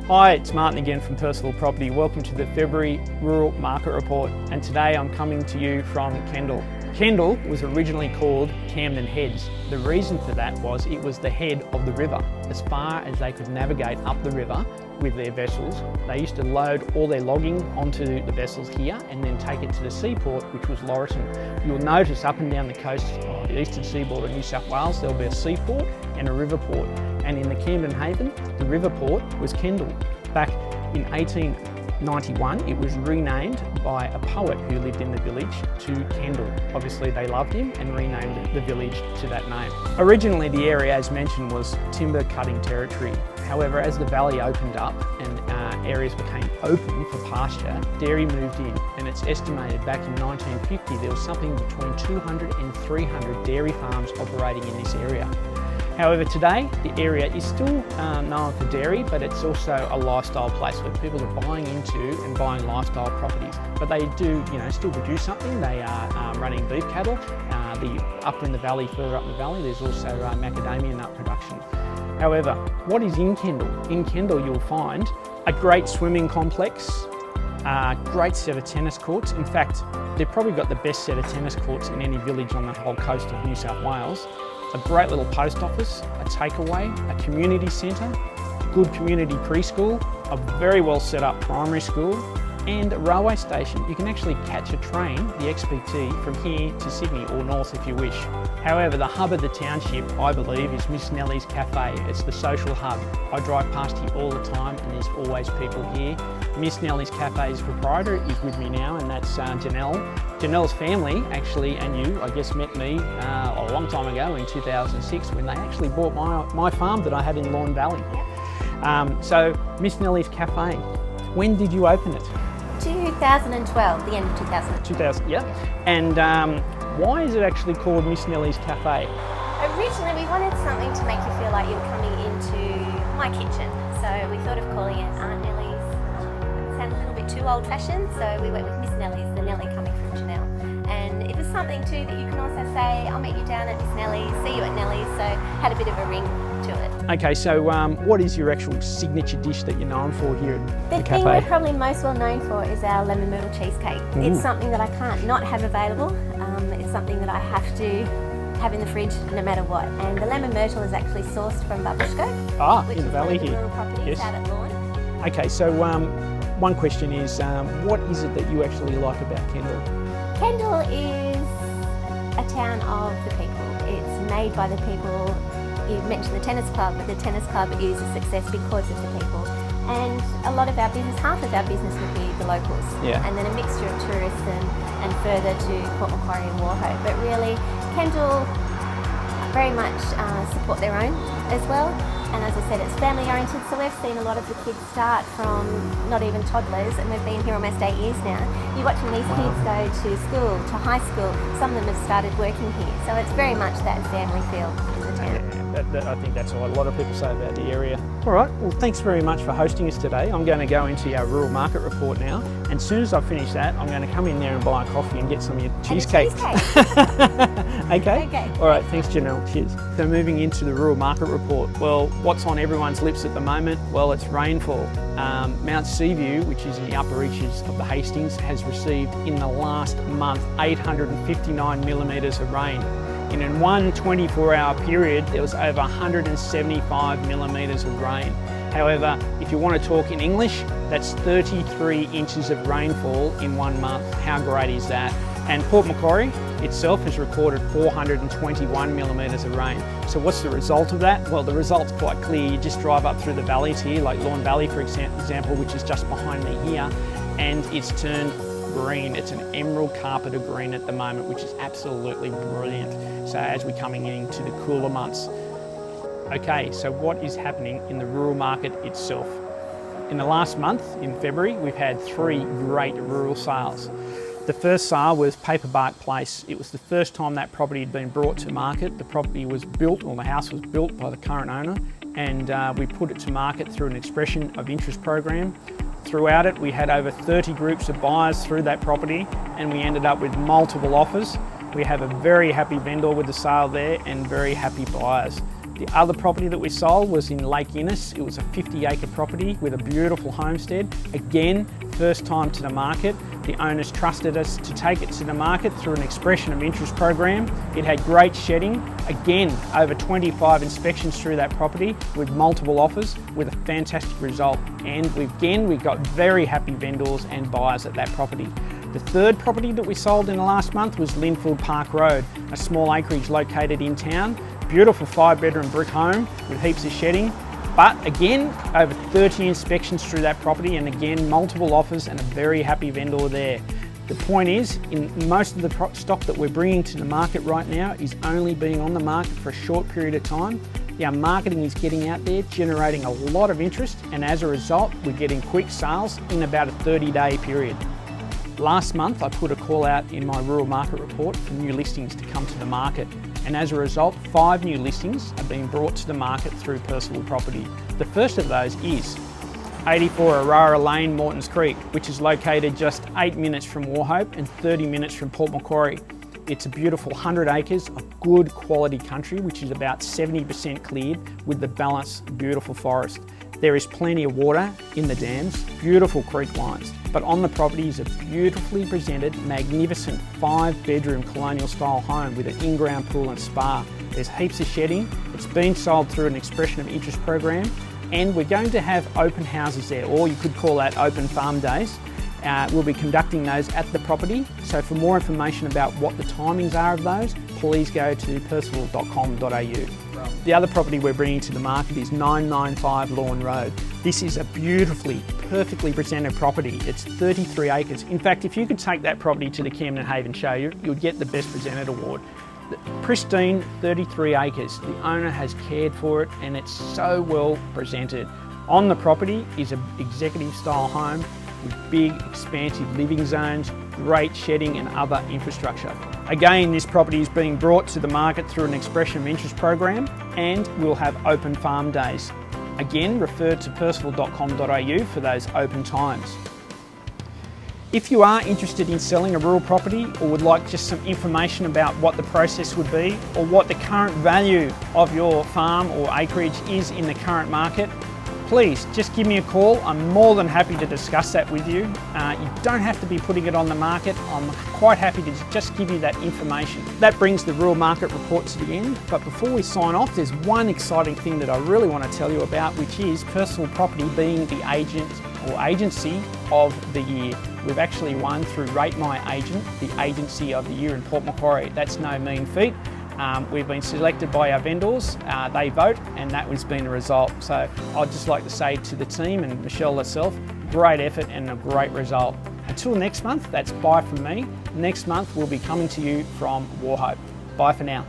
Hi, it's Martin again from Personal Property. Welcome to the February Rural Market Report, and today I'm coming to you from Kendall. Kendall was originally called Camden Heads. The reason for that was it was the head of the river. As far as they could navigate up the river with their vessels, they used to load all their logging onto the vessels here and then take it to the seaport, which was Laurieton. You'll notice up and down the coast, the eastern seaboard of New South Wales, there'll be a seaport and a river port. And in the Camden Haven, the river port was Kendall. Back in 1891, it was renamed by a poet who lived in the village to Kendall. Obviously they loved him and renamed the village to that name. Originally the area, as mentioned, was timber cutting territory. However, as the valley opened up and areas became open for pasture, dairy moved in, and it's estimated back in 1950 there was something between 200 and 300 dairy farms operating in this area. However, today the area is still known for dairy, but it's also a lifestyle place where people are buying into and buying lifestyle properties. But they do, still produce something. They are running beef cattle. Up in the valley, further up the valley, there's also macadamia nut production. However, what is in Kendall? In Kendall, you'll find a great swimming complex, a great set of tennis courts. In fact, they've probably got the best set of tennis courts in any village on the whole coast of New South Wales. A great little post office, a takeaway, a community centre, good community preschool, a very well set up primary school, and a railway station. You can actually catch a train, the XPT, from here to Sydney or north if you wish. However, the hub of the township, I believe, is Miss Nellie's Cafe. It's the social hub. I drive past here all the time and there's always people here. Miss Nellie's Cafe's proprietor is with me now, and that's Janelle. Janelle's family actually, and you, I guess, met me a long time ago in 2006 when they actually bought my farm that I had in Lawn Valley. So Miss Nellie's Cafe, when did you open it? 2012, the end of 2012. Yeah. And why is it actually called Miss Nellie's Cafe? Originally we wanted something to make you feel like you were coming into my kitchen. So we thought of calling it Aunt Nellie's. It sounded a little bit too old-fashioned, so we went with Miss Nellie's, the Nellie coming from Janelle. And it was something too that you can also say, I'll meet you down at Miss Nellie's, see you at Nellie's, so had a bit of a ring to it. Okay, so what is your actual signature dish that you're known for here at the cafe? The thing we're probably most well known for is our lemon myrtle cheesecake. It's something that I can't not have available. It's something that I have to have in the fridge no matter what. And the lemon myrtle is actually sourced from Babushko, which in the valley is one of the here. rural properties out at Lawn. Okay, so one question is, what is it that you actually like about Kendall? Kendall is a town of the people. It's made by the people. You mentioned the tennis club, but the tennis club is a success because of the people. And a lot of our business, half of our business would be the locals. Yeah. And then a mixture of tourists and further to Port Macquarie and Wauchope. But really, Kendall very much support their own as well. And as I said, it's family oriented, so we've seen a lot of the kids start from not even toddlers, and we've been here almost 8 years now. You're watching these kids go to school, to high school. Some of them have started working here. So it's very much that family feel in the town. I think that's what a lot of people say about the area. All right, well, thanks very much for hosting us today. I'm going to go into our rural market report now, and as soon as I finish that, I'm going to come in there and buy a coffee and get some of your cheesecake. Okay? All right, thanks Janelle, cheers. So moving into the rural market report, well, what's on everyone's lips at the moment? Well, it's rainfall. Mount Seaview, which is in the upper reaches of the Hastings, has received in the last month 859 millimetres of rain. And in one 24-hour period, there was over 175 millimetres of rain. However, if you want to talk in English, that's 33 inches of rainfall in 1 month. How great is that? And Port Macquarie itself has recorded 421 millimetres of rain. So what's the result of that? Well, the result's quite clear. You just drive up through the valleys here, like Lawn Valley, for example, which is just behind me here, and it's turned green. It's an emerald carpet of green at the moment, which is absolutely brilliant. So as we're coming into the cooler months. Okay, so what is happening in the rural market itself? In the last month, in February, we've had 3 great rural sales. The first sale was Paperbark Place. It was the first time that property had been brought to market. The property was built, or the house was built by the current owner, and we put it to market through an expression of interest program. Throughout it, we had over 30 groups of buyers through that property, and we ended up with multiple offers. We have a very happy vendor with the sale there and very happy buyers. The other property that we sold was in Lake Innes. It was a 50-acre property with a beautiful homestead. Again, first time to the market. The owners trusted us to take it to the market through an expression of interest program. It had great shedding. Again, over 25 inspections through that property with multiple offers with a fantastic result. And we got very happy vendors and buyers at that property. The third property that we sold in the last month was Linfield Park Road, a small acreage located in town. Beautiful 5-bedroom brick home with heaps of shedding. But again, over 30 inspections through that property, and again, multiple offers and a very happy vendor there. The point is, in most of the stock that we're bringing to the market right now is only being on the market for a short period of time. Our marketing is getting out there, generating a lot of interest, and as a result, we're getting quick sales in about a 30-day period. Last month, I put a call out in my rural market report for new listings to come to the market. And as a result, 5 new listings have been brought to the market through Percival Property. The first of those is 84 Aurora Lane, Mortons Creek, which is located just 8 minutes from Wauchope and 30 minutes from Port Macquarie. It's a beautiful 100 acres of good quality country, which is about 70% cleared with the balance beautiful forest. There is plenty of water in the dams, beautiful creek lines, but on the property is a beautifully presented, magnificent 5-bedroom colonial style home with an in-ground pool and spa. There's heaps of shedding. It's been sold through an expression of interest program, and we're going to have open houses there, or you could call that open farm days. We'll be conducting those at the property. So for more information about what the timings are of those, please go to percival.com.au. The other property we're bringing to the market is 995 Lawn Road. This is a beautifully, perfectly presented property. It's 33 acres. In fact, if you could take that property to the Camden Haven Show, you'd get the Best Presented Award. Pristine 33 acres. The owner has cared for it and it's so well presented. On the property is an executive style home with big, expansive living zones, great shedding and other infrastructure. Again, this property is being brought to the market through an expression of interest program, and we'll have open farm days. Again, refer to percival.com.au for those open times. If you are interested in selling a rural property or would like just some information about what the process would be or what the current value of your farm or acreage is in the current market, please just give me a call. I'm more than happy to discuss that with you. You don't have to be putting it on the market. I'm quite happy to just give you that information. That brings the rural market report to the end. But before we sign off, there's one exciting thing that I really want to tell you about, which is Percival Property being the agent or agency of the year. We've actually won through Rate My Agent, the agency of the year in Port Macquarie. That's no mean feat. We've been selected by our vendors, they vote, and that has been the result. So I'd just like to say to the team and Michelle herself, great effort and a great result. Until next month, that's bye from me. Next month we'll be coming to you from Wauchope. Bye for now.